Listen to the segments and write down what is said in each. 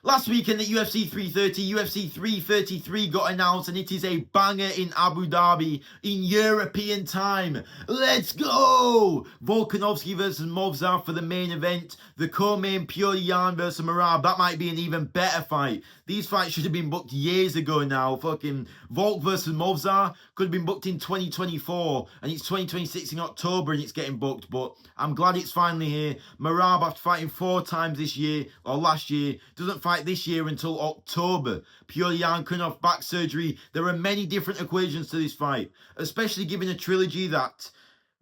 Last weekend at UFC 330, UFC 333 got announced, and it is a banger in Abu Dhabi in European time. Let's go! Volkanovski versus Movsar for the main event. The co-main Petr Yan versus Merab. That might be an even better fight. These fights should have been booked years ago now. Fucking Volk versus Movsar could have been booked in 2024, and it's 2026 in October and it's getting booked, but I'm glad it's finally here. Merab, after fighting 4 times this year, or last year, doesn't fight this year until October. Petr Yan coming off back surgery. There are many different equations to this fight, especially given a trilogy that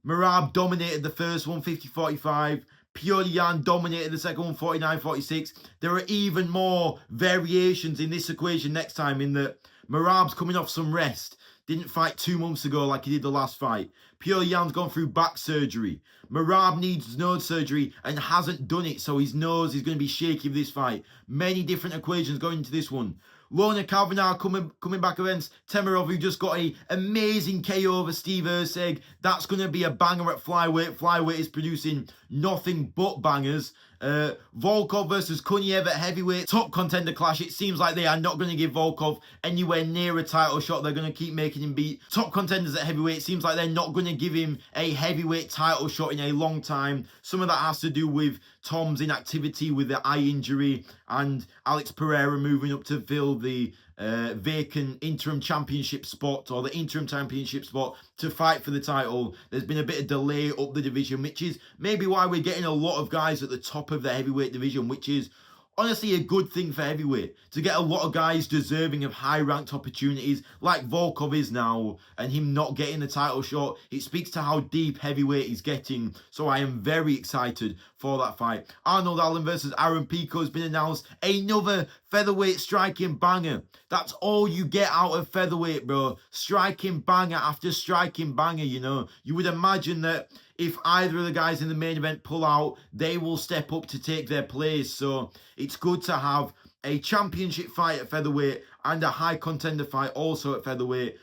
Merab dominated the first one, 50-45. Petr Yan dominated the second one, 49-46. There are even more variations in this equation next time, in that Merab's coming off some rest. Didn't fight 2 months ago like he did the last fight. Petr Yan's gone through back surgery. Merab needs nose surgery and hasn't done it, so his nose is going to be shaky for this fight. Many different equations going into this one. Lorna Kavanagh coming back against Temerov, who just got an amazing KO over Steve Erceg. That's going to be a banger at flyweight. Flyweight is producing nothing but bangers. Volkov versus Kuniev at heavyweight. Top contender clash. It seems like they are not going to give Volkov anywhere near a title shot. They're going to keep making him beat top contenders at heavyweight. It seems like they're not going to give him a heavyweight title shot in a long time. Some of that has to do with Tom's inactivity with the eye injury and Alex Pereira moving up to fill the vacant interim championship spot, or the interim championship spot to fight for the title. There's been a bit of delay up the division, which is maybe why we're getting a lot of guys at the top of the heavyweight division, which is honestly a good thing for heavyweight, to get a lot of guys deserving of high-ranked opportunities like Volkov is now, and him not getting the title shot. It speaks to how deep heavyweight is getting, so I am very excited for that fight. Arnold Allen versus Aaron Pico has been announced. Another featherweight striking banger. That's all you get out of featherweight, bro. Striking banger after striking banger, you know. You would imagine that if either of the guys in the main event pull out, they will step up to take their place. So it's good to have a championship fight at featherweight and a high contender fight also at featherweight.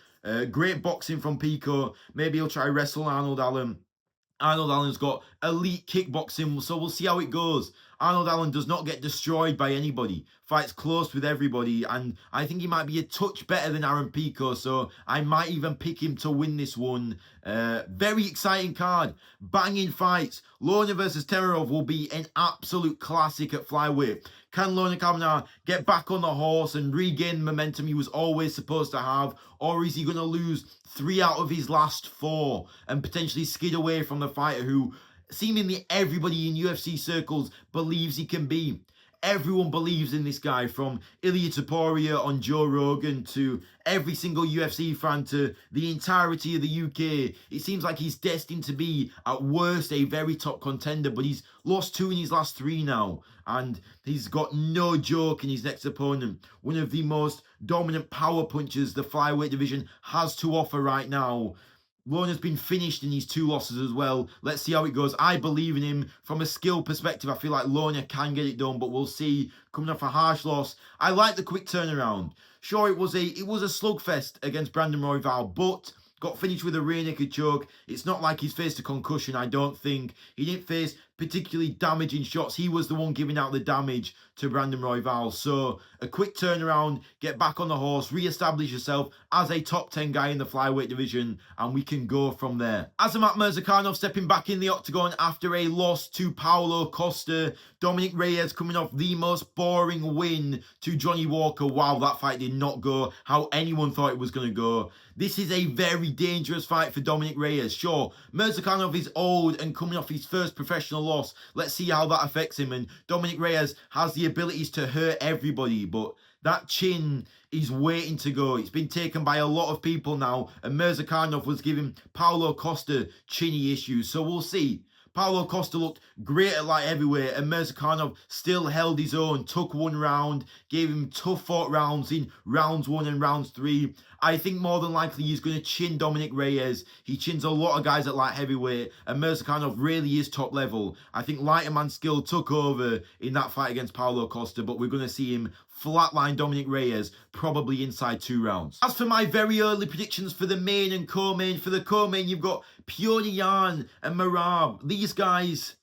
Great boxing from Pico. Maybe he'll try wrestle Arnold Allen. Arnold Allen's got elite kickboxing, so we'll see how it goes. Arnold Allen does not get destroyed by anybody, fights close with everybody, and I think he might be a touch better than Aaron Pico, so I might even pick him to win this one. Very exciting card, banging fights. Lorna versus Temerov will be an absolute classic at flyweight. Can Lorna Kavanagh get back on the horse and regain the momentum he was always supposed to have, or is he going to lose 3 out of his last 4 and potentially skid away from the fighter who seemingly everybody in UFC circles believes he can be? Everyone believes in this guy, from Ilia Topuria on Joe Rogan to every single UFC fan to the entirety of the UK. It seems like he's destined to be, at worst, a very top contender, but he's lost 2 in his last 3 now, and he's got no joke in his next opponent. One of the most dominant power punchers the flyweight division has to offer right now. Lorna's been finished in his 2 losses as well. Let's see how it goes. I believe in him. From a skill perspective, I feel like Lorna can get it done, but we'll see. Coming off a harsh loss, I like the quick turnaround. Sure, it was a slugfest against Brandon Royval, but got finished with a rear naked choke. It's not like he's faced a concussion, I don't think. He didn't face particularly damaging shots. He was the one giving out the damage to Brandon Royval. So a quick turnaround, get back on the horse, re-establish yourself as a top 10 guy in the flyweight division, and we can go from there. Azamat Murzakanov stepping back in the octagon after a loss to Paulo Costa. Dominic Reyes coming off the most boring win to Johnny Walker. Wow, that fight did not go how anyone thought it was going to go. This is a very dangerous fight for Dominic Reyes. Sure, Murzakanov is old and coming off his first professional loss. Let's see how that affects him. And Dominic Reyes has the abilities to hurt everybody, but that chin is waiting to go. It's been taken by a lot of people now, and Murzakanov was giving Paulo Costa chinny issues, so we'll see. Paulo Costa looked great at light heavyweight, and Murzakanov still held his own, took 1 round, gave him tough fought rounds in rounds 1 and rounds 3. I think more than likely he's going to chin Dominic Reyes. He chins a lot of guys at light heavyweight, and Murzakanov really is top level. I think lighter man skill took over in that fight against Paulo Costa, but we're going to see him flatline Dominic Reyes, probably inside 2 rounds. As for my very early predictions for the main and co-main, for the co-main, you've got Petr Yan and Merab. These guys,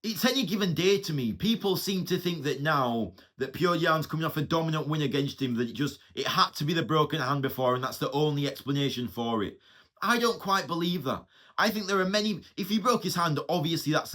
It's any given day to me. People seem to think that now that Pyotr Yan's coming off a dominant win against him, that it had to be the broken hand before, and that's the only explanation for it. I don't quite believe that. I think there are many. If he broke his hand, obviously that's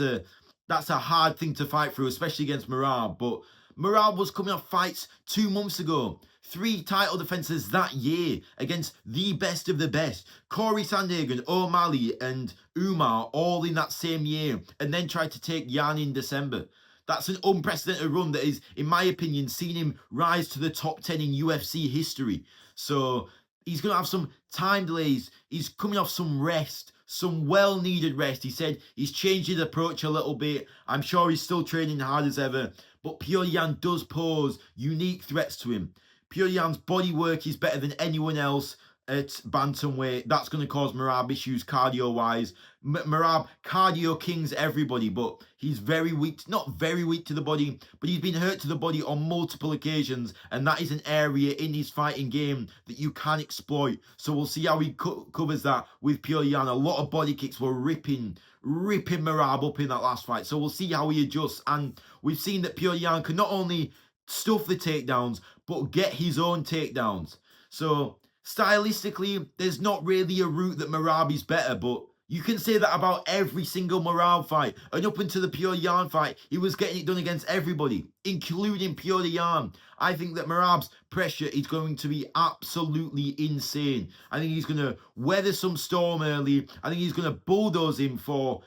a hard thing to fight through, especially against Merab. But Merab was coming off fights 2 months ago. 3 title defenses that year against the best of the best. Corey Sandhagen, O'Malley, and Umar all in that same year, and then tried to take Yan in December. That's an unprecedented run that is, in my opinion, seen him rise to the top 10 in UFC history. So he's going to have some time delays. He's coming off some rest, some well-needed rest. He said he's changed his approach a little bit. I'm sure he's still training hard as ever, but Pyotr Yan does pose unique threats to him. Pyotr Yan's body work is better than anyone else at bantamweight. That's going to cause Merab issues cardio-wise. Merab cardio kings everybody, but he's very weak, not very weak to the body, but he's been hurt to the body on multiple occasions, and that is an area in his fighting game that you can exploit. So we'll see how he covers that with Pyotr Yan. A lot of body kicks were ripping Merab up in that last fight. So we'll see how he adjusts, and we've seen that Pyotr Yan can not only stuff the takedowns, but get his own takedowns. So stylistically, there's not really a route that Merab is better, but you can say that about every single Merab fight. And up until the Pyotr Yan fight, he was getting it done against everybody, including Pyotr Yan. I think that Merab's pressure is going to be absolutely insane. I think he's going to weather some storm early. I think he's going to bulldoze him for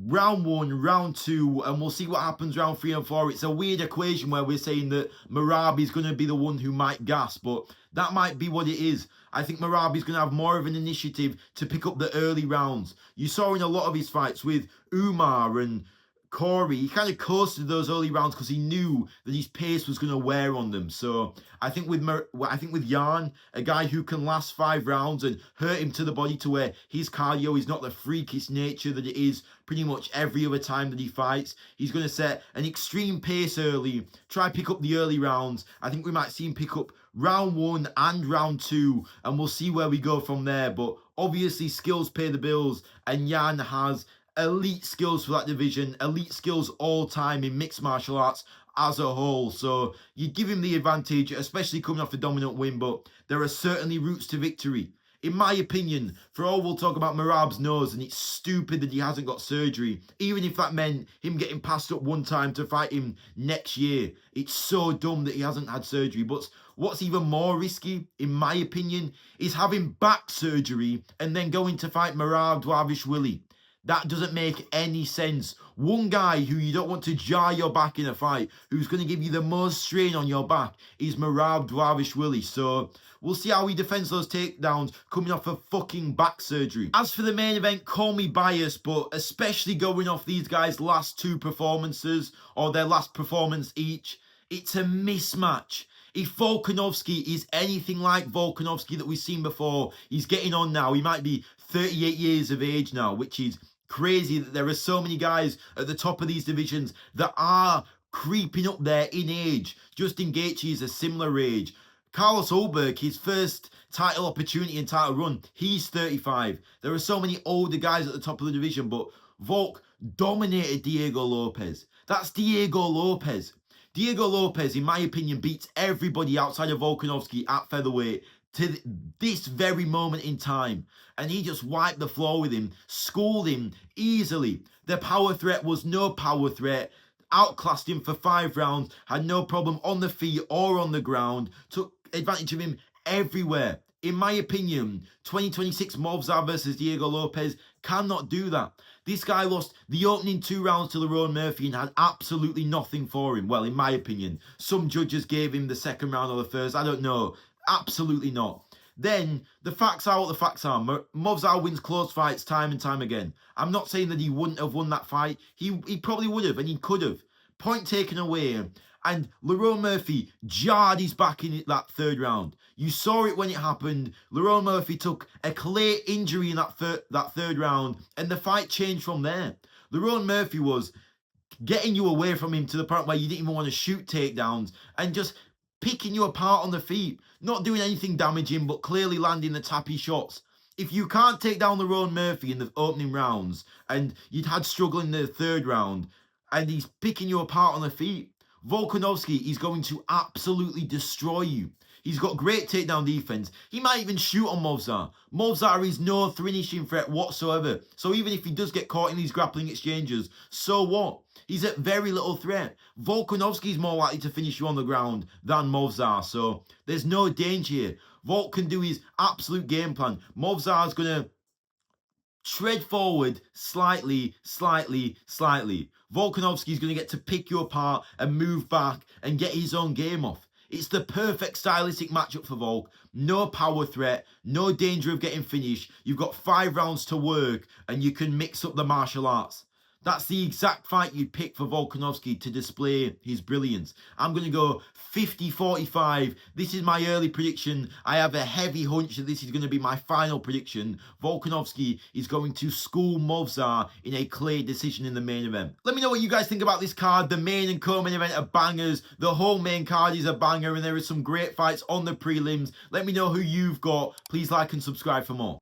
round 1, round 2, and we'll see what happens round 3 and 4. It's a weird equation where we're saying that Merab is going to be the one who might gas, but that might be what it is. I think Merab is going to have more of an initiative to pick up the early rounds. You saw in a lot of his fights with Umar and Corey, he kind of coasted those early rounds because he knew that his pace was going to wear on them. So I think with Yan, a guy who can last 5 rounds and hurt him to the body to where his cardio is not the freakish nature that it is pretty much every other time that he fights. He's going to set an extreme pace early, try pick up the early rounds. I think we might see him pick up round 1 and round 2, and we'll see where we go from there. But obviously skills pay the bills, and Yan has elite skills for that division, elite skills all time in mixed martial arts as a whole. So you give him the advantage, especially coming off a dominant win, but there are certainly routes to victory. In my opinion, for all we'll talk about Merab's nose, and it's stupid that he hasn't got surgery, even if that meant him getting passed up one time to fight him next year. It's so dumb that he hasn't had surgery. But what's even more risky, in my opinion, is having back surgery and then going to fight Merab Dvalishvili. That doesn't make any sense. One guy who you don't want to jar your back in a fight, who's going to give you the most strain on your back, is Merab Dvalishvili. So we'll see how he defends those takedowns coming off of fucking back surgery. As for the main event, call me biased, but especially going off these guys' last 2 performances, or their last performance each, it's a mismatch. If Volkanovski is anything like Volkanovski that we've seen before, he's getting on now. He might be 38 years of age now, which is crazy that there are so many guys at the top of these divisions that are creeping up there in age. Justin Gaethje is a similar age. Carlos Ulberg, his first title opportunity and title run, he's 35. There are so many older guys at the top of the division, but Volk dominated Diego Lopez. That's Diego Lopez. Diego Lopez, in my opinion, beats everybody outside of Volkanovski at featherweight to this very moment in time. And he just wiped the floor with him, schooled him easily. The power threat was no power threat. Outclassed him for 5 rounds, had no problem on the feet or on the ground, took advantage of him everywhere. In my opinion, 2026 Movsar versus Diego Lopez cannot do that. This guy lost the opening 2 rounds to Lerone Murphy and had absolutely nothing for him. Well, in my opinion, some judges gave him the 2nd round or the 1st. I don't know. Absolutely not. Then, the facts are what the facts are. Movsar wins close fights time and time again. I'm not saying that he wouldn't have won that fight. He probably would have, and he could have. Point taken away. And Lerone Murphy jarred his back in that 3rd round. You saw it when it happened. Lerone Murphy took a clear injury in that 3rd round, and the fight changed from there. Lerone Murphy was getting you away from him to the point where you didn't even want to shoot takedowns, and just picking you apart on the feet. Not doing anything damaging, but clearly landing the tappy shots. If you can't take down Lerone Murphy in the opening rounds, and you'd had struggle in the 3rd round, and he's picking you apart on the feet. Volkanovski is going to absolutely destroy you. He's got great takedown defense. He might even shoot on Movsar. Movsar is no finishing threat whatsoever. So even if he does get caught in these grappling exchanges, so what? He's at very little threat. Volkanovski is more likely to finish you on the ground than Movsar. So there's no danger here. Volk can do his absolute game plan. Movsar's going to tread forward slightly. Volkanovski's going to get to pick you apart and move back and get his own game off. It's the perfect stylistic matchup for Volk. No power threat, no danger of getting finished. You've got 5 rounds to work and you can mix up the martial arts. That's the exact fight you'd pick for Volkanovski to display his brilliance. I'm going to go 50-45. This is my early prediction. I have a heavy hunch that this is going to be my final prediction. Volkanovski is going to school Movsar in a clear decision in the main event. Let me know what you guys think about this card. The main and co-main event are bangers. The whole main card is a banger, and there are some great fights on the prelims. Let me know who you've got. Please like and subscribe for more.